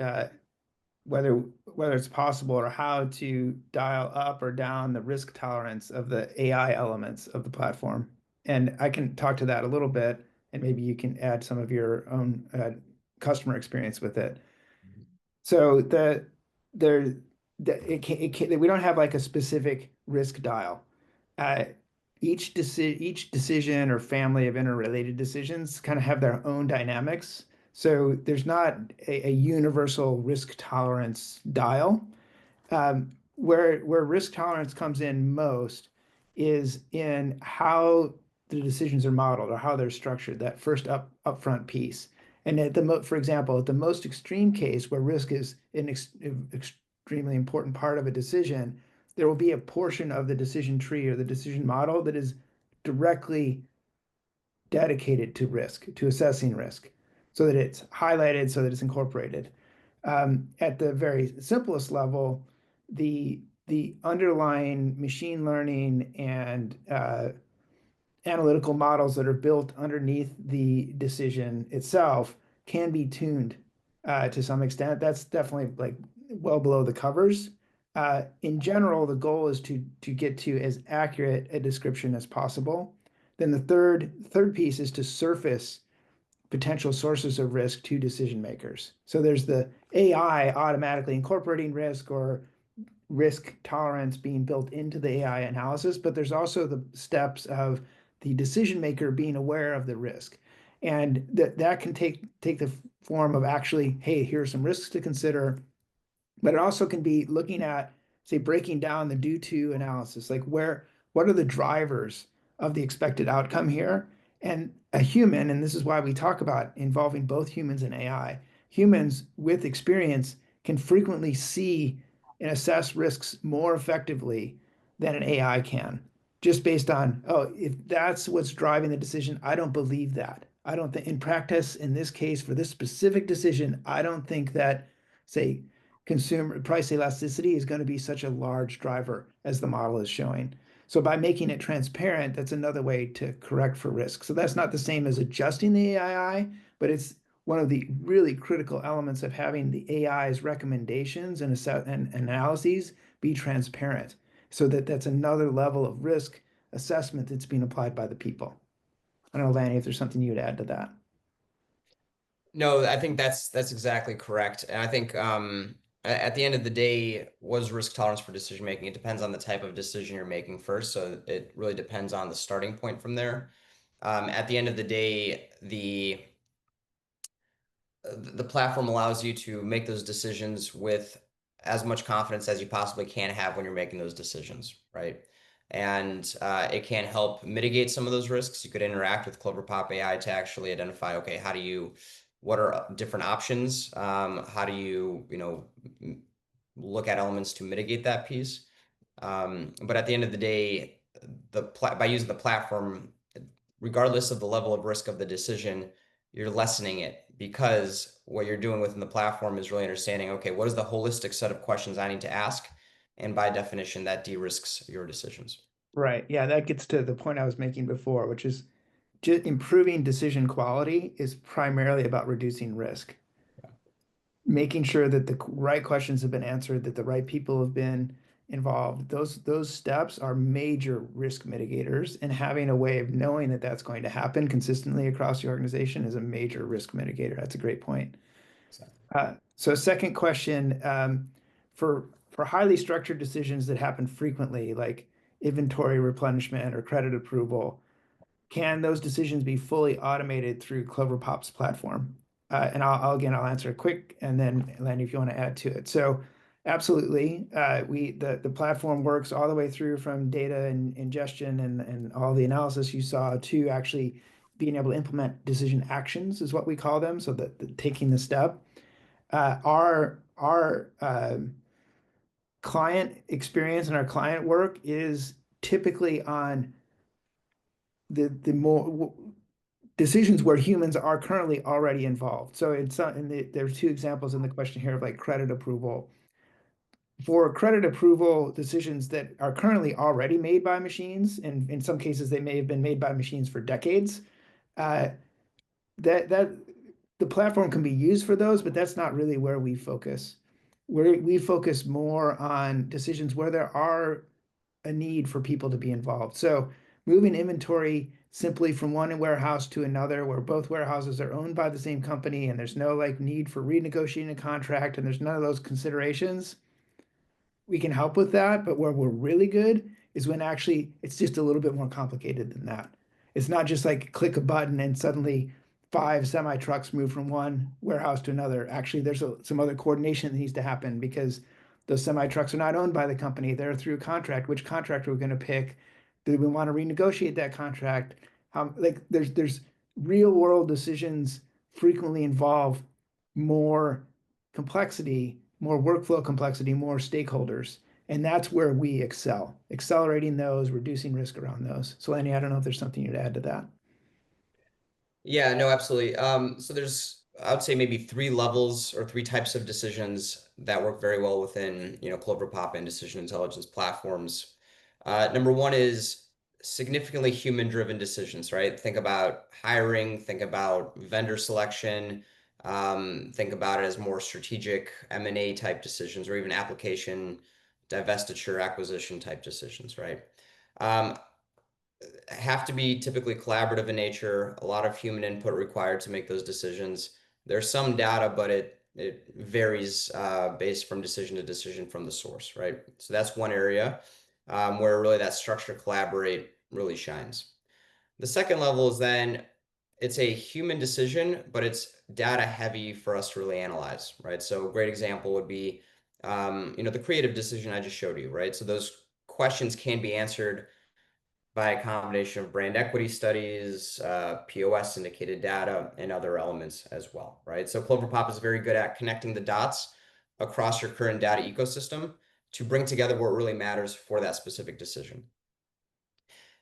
whether it's possible or how to dial up or down the risk tolerance of the AI elements of the platform. And I can talk to that a little bit, and maybe you can add some of your own customer experience with it. So there we don't have like a specific risk dial. Uh, each decision or family of interrelated decisions kind of have their own dynamics. So there's not a universal risk tolerance dial. Where risk tolerance comes in most is in how the decisions are modeled or how they're structured, that first upfront piece. And for example, at the most extreme case where risk is an extremely important part of a decision, there will be a portion of the decision tree or the decision model that is directly dedicated to risk, to assessing risk, so that it's highlighted, so that it's incorporated. At the very simplest level, the underlying machine learning and analytical models that are built underneath the decision itself can be tuned to some extent. That's definitely like well below the covers. In general, the goal is to get to as accurate a description as possible. Then the third piece is to surface potential sources of risk to decision makers. So there's the AI automatically incorporating risk or risk tolerance being built into the AI analysis, but there's also the steps of the decision maker being aware of the risk. And that can take the form of actually, hey, here are some risks to consider, but it also can be looking at, say, breaking down the due to analysis, like what are the drivers of the expected outcome here? And a human, and this is why we talk about involving both humans and AI, humans with experience can frequently see and assess risks more effectively than an AI can, just based on, oh, if that's what's driving the decision, I don't believe that. I don't think in practice, in this case, for this specific decision, I don't think that, say, consumer price elasticity is going to be such a large driver as the model is showing. So by making it transparent, that's another way to correct for risk. So that's not the same as adjusting the AI, but it's one of the really critical elements of having the AI's recommendations and analyses be transparent, so that that's another level of risk assessment that's being applied by the people. I don't know, Lanny, if there's something you'd add to that. No, I think that's exactly correct. And I think at the end of the day, what is risk tolerance for decision making? It depends on the type of decision you're making first. So it really depends on the starting point from there. At the end of the day, the platform allows you to make those decisions with as much confidence as you possibly can have when you're making those decisions, right? And it can help mitigate some of those risks. You could interact with Cloverpop AI to actually identify, okay, what are different options? How do look at elements to mitigate that piece? But at the end of the day, by using the platform, regardless of the level of risk of the decision, you're lessening it because what you're doing within the platform is really understanding, okay, what is the holistic set of questions I need to ask? And by definition, that de-risks your decisions. Right. Yeah, that gets to the point I was making before, which is just improving decision quality is primarily about reducing risk, making sure that the right questions have been answered, that the right people have been involved. Those steps are major risk mitigators, and having a way of knowing that that's going to happen consistently across the organization is a major risk mitigator. That's a great point. So second question, for highly structured decisions that happen frequently, like inventory replenishment or credit approval, can those decisions be fully automated through Cloverpop's platform? And I'll answer quick, and then Lanny, if you want to add to it. So absolutely, the platform works all the way through from data and ingestion and all the analysis you saw to actually being able to implement decision actions is what we call them. So that taking the step. Our client experience and our client work is typically on the more decisions where humans are currently already involved. So there's two examples in the question here of like credit approval. For credit approval decisions that are currently already made by machines, and in some cases they may have been made by machines for decades, uh, that the platform can be used for those, but that's not really where we focus. We focus more on decisions where there are a need for people to be involved. So moving inventory simply from one warehouse to another, where both warehouses are owned by the same company and there's no like need for renegotiating a contract and there's none of those considerations, we can help with that. But where we're really good is when actually it's just a little bit more complicated than that. It's not just like click a button and suddenly five semi trucks move from one warehouse to another. Actually, there's some other coordination that needs to happen because those semi trucks are not owned by the company. They're through contract. Which contract are we going to pick? Do we want to renegotiate that contract? How like there's real world decisions frequently involve more complexity, more workflow complexity, more stakeholders. And that's where we excel, accelerating those, reducing risk around those. So, Lanny, I don't know if there's something you'd add to that. Yeah, no, absolutely. So I would say maybe three levels or three types of decisions that work very well within, Cloverpop and decision intelligence platforms. Number one is significantly human-driven decisions, right? Think about hiring, think about vendor selection, think about it as more strategic M&A type decisions, or even application divestiture acquisition type decisions, right? Um, have to be typically collaborative in nature, a lot of human input required to make those decisions. There's some data, but it varies based from decision to decision from the source, right? So that's one area where really that structure collaborate really shines. The second level is then it's a human decision, but it's data heavy for us to really analyze, right? So a great example would be, the creative decision I just showed you, right? So those questions can be answered by a combination of brand equity studies, POS syndicated data, and other elements as well, right? So Cloverpop is very good at connecting the dots across your current data ecosystem to bring together what really matters for that specific decision.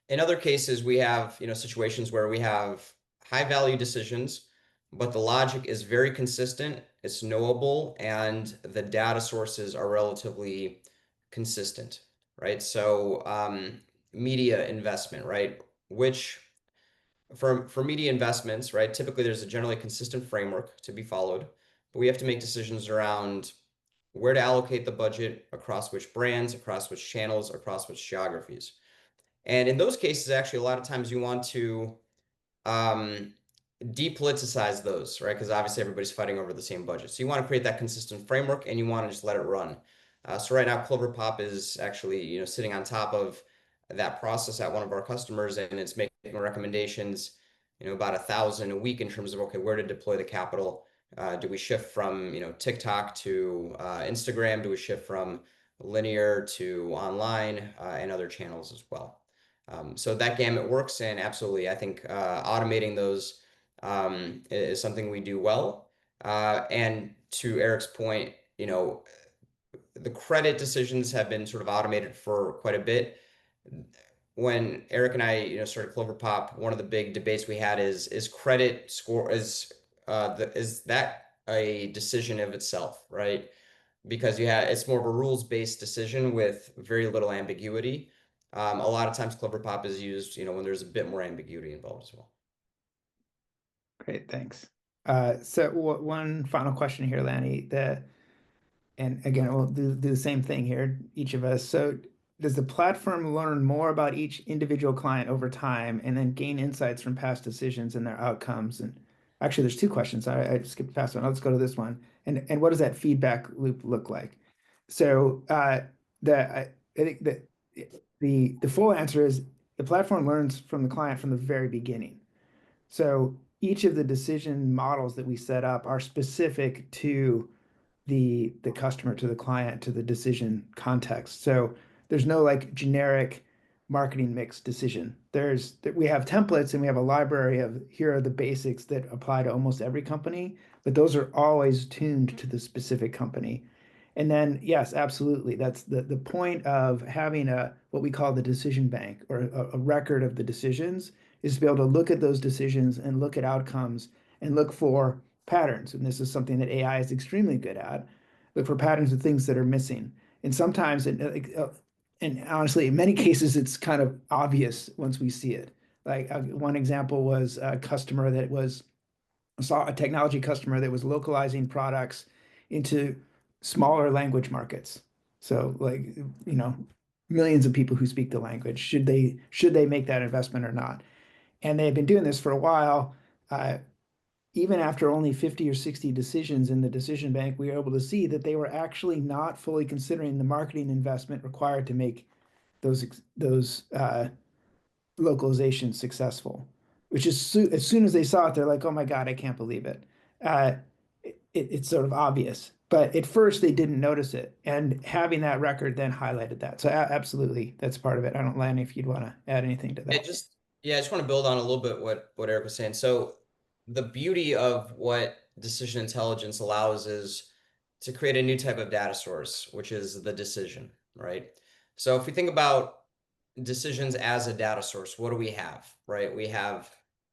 In other cases, we have, situations where we have high value decisions, but the logic is very consistent, it's knowable, and the data sources are relatively consistent, right? So media investment, right? Which for media investments, right? Typically, there's a generally consistent framework to be followed, but we have to make decisions around where to allocate the budget across which brands, across which channels, across which geographies. And in those cases, actually, a lot of times you want to um, depoliticize those, right? Because obviously everybody's fighting over the same budget. So you want to create that consistent framework and you want to just let it run. So right now, Cloverpop is actually, sitting on top of that process at one of our customers, and it's making recommendations, about 1,000 a week in terms of, okay, where to deploy the capital. Do we shift from, TikTok to Instagram? Do we shift from linear to online and other channels as well? So that gamut works, and absolutely, I think automating those is something we do well. And to Eric's point, the credit decisions have been sort of automated for quite a bit. When Eric and I, started Cloverpop, one of the big debates we had is credit score is that a decision of itself, right? Because it's more of a rules-based decision with very little ambiguity. A lot of times Cloverpop is used, when there's a bit more ambiguity involved as well. Great, thanks. So one final question here, Lanny. And again, we'll do the same thing here, each of us. So does the platform learn more about each individual client over time and then gain insights from past decisions and their outcomes? And actually, there's two questions. I skipped past one. Let's go to this one. And what does that feedback loop look like? So I think that the full answer is the platform learns from the client from the very beginning. So each of the decision models that we set up are specific to the customer, to the client, to the decision context. So there's no like generic marketing mix decision. We have templates and we have a library of here are the basics that apply to almost every company, but those are always tuned to the specific company. And then yes, absolutely. That's the point of having a what we call the decision bank or a record of the decisions is to be able to look at those decisions and look at outcomes and look for patterns. And this is something that AI is extremely good at. Look for patterns of things that are missing. And sometimes, and honestly, in many cases, it's kind of obvious once we see it. Like one example was a customer that was saw a technology customer that was localizing products into smaller language markets. So like, millions of people who speak the language. Should they make that investment or not? And they've been doing this for a while. Even after only 50 or 60 decisions in the decision bank, we were able to see that they were actually not fully considering the marketing investment required to make those localizations successful. Which is as soon as they saw it, they're like, "Oh my God, I can't believe it." Uh, it's sort of obvious, but at first they didn't notice it, and having that record then highlighted that. So absolutely, that's part of it. I don't, Lanny, if you'd want to add anything to It that. just, yeah, I just want to build on a little bit what Eric was saying. So the beauty of what decision intelligence allows is to create a new type of data source, which is the decision, right? So if we think about decisions as a data source, what do we have, right? We have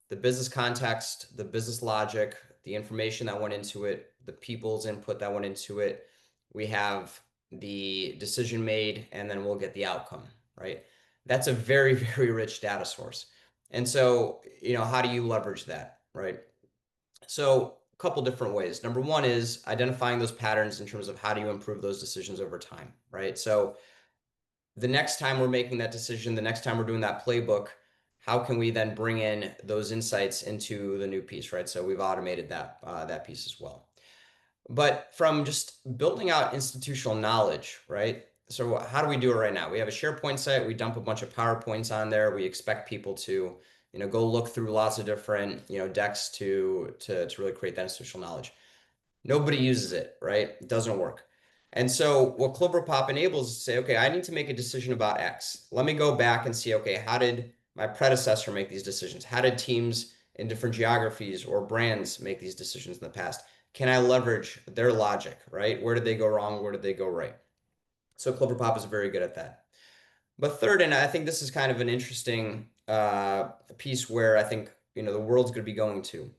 the business context, the business logic, the information that went into it, the people's input that went into it. We have the decision made, and then we'll get the outcome, right? That's a very, very rich data source. And so, how do you leverage that, right? So a couple different ways. Number one is identifying those patterns in terms of how do you improve those decisions over time, right? So the next time we're making that decision, the next time we're doing that playbook, how can we then bring in those insights into the new piece, right? So we've automated that piece as well. But from just building out institutional knowledge, right? So how do we do it right now? We have a SharePoint site. We dump a bunch of PowerPoints on there. We expect people to, go look through lots of different, decks to really create that institutional knowledge. Nobody uses it, right? It doesn't work. And so what Cloverpop enables is to say, okay, I need to make a decision about X. Let me go back and see, okay, how did my predecessor make these decisions? How did teams in different geographies or brands make these decisions in the past? Can I leverage their logic, right? Where did they go wrong? Where did they go right? So Cloverpop is very good at that. But third, and I think this is kind of an interesting piece where I think, the world's going to be going to.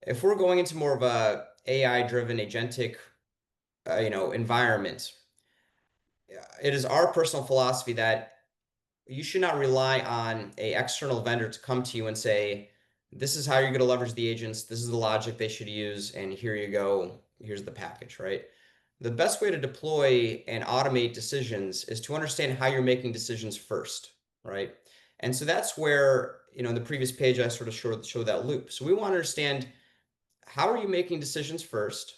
If we're going into more of a AI-driven agentic, environment, it is our personal philosophy that you should not rely on a external vendor to come to you and say, this is how you're going to leverage the agents. This is the logic they should use. And here you go. Here's the package, right? The best way to deploy and automate decisions is to understand how you're making decisions first, right? And so that's where, in the previous page, I sort of showed that loop. So we want to understand, how are you making decisions first?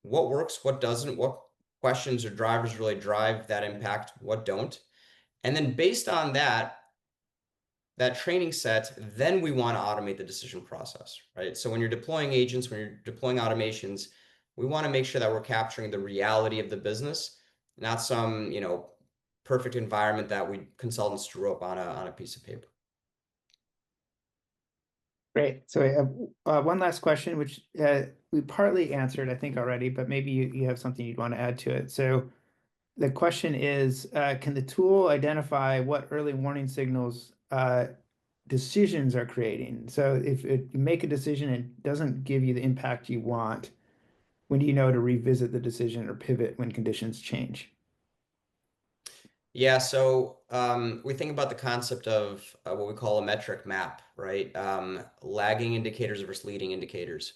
What works, what doesn't, what questions or drivers really drive that impact, what don't? And then based on that training set, then we want to automate the decision process, right? So when you're deploying agents, when you're deploying automations, we want to make sure that we're capturing the reality of the business, not some, perfect environment that we consultants drew up on a piece of paper. Great. So I have one last question, which we partly answered, I think, already, but maybe you have something you'd want to add to it. So the question is, can the tool identify what early warning signals decisions are creating? So if you make a decision and it doesn't give you the impact you want, when do you know to revisit the decision or pivot when conditions change? Yeah, so we think about the concept of what we call a metric map, right? Lagging indicators versus leading indicators.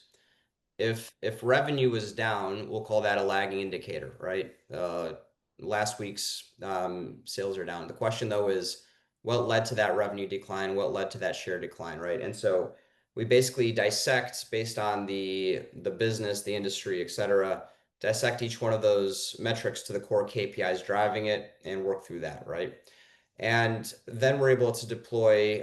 If revenue is down, we'll call that a lagging indicator, right? Last week's sales are down. The question though is, what led to that revenue decline? What led to that share decline, right? And so we basically dissect based on the business, the industry, et cetera, dissect each one of those metrics to the core KPIs driving it and work through that, right? And then we're able to deploy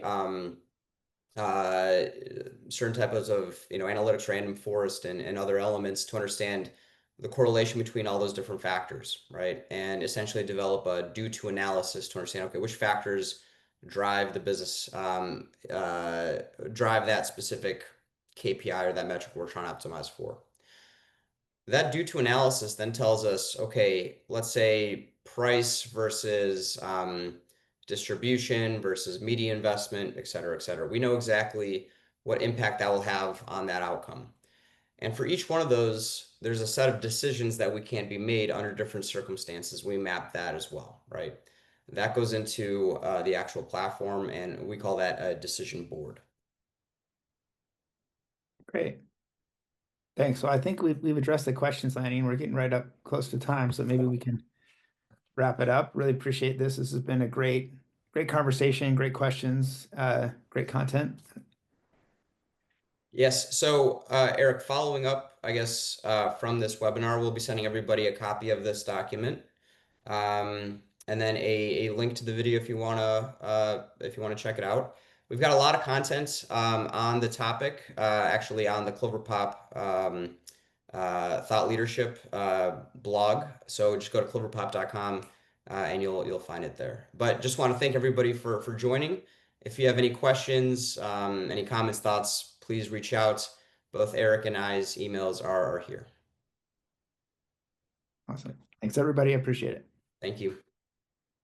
certain types of analytics, random forest, and other elements to understand the correlation between all those different factors, right? And essentially develop a due to analysis to understand, okay, which factors drive the business, drive that specific KPI or that metric we're trying to optimize for. That due to analysis then tells us, okay, let's say price versus distribution versus media investment, et cetera, et cetera. We know exactly what impact that will have on that outcome. And for each one of those, there's a set of decisions that we can be made under different circumstances. We map that as well, right? That goes into the actual platform, and we call that a decision board. Great. Thanks. So I think we've addressed the questions, Lanny, and we're getting right up close to time, so maybe we can wrap it up. Really appreciate this. This has been a great conversation, great questions, great content. Yes. So, Eric, following up, I guess, from this webinar, we'll be sending everybody a copy of this document, and then a link to the video if you wanna check it out. We've got a lot of content on the topic, actually on the Cloverpop thought leadership blog. So just go to cloverpop.com and you'll find it there. But just want to thank everybody for joining. If you have any questions, any comments, thoughts, please reach out. Both Eric and I's emails are here. Awesome. Thanks, everybody. I appreciate it. Thank you.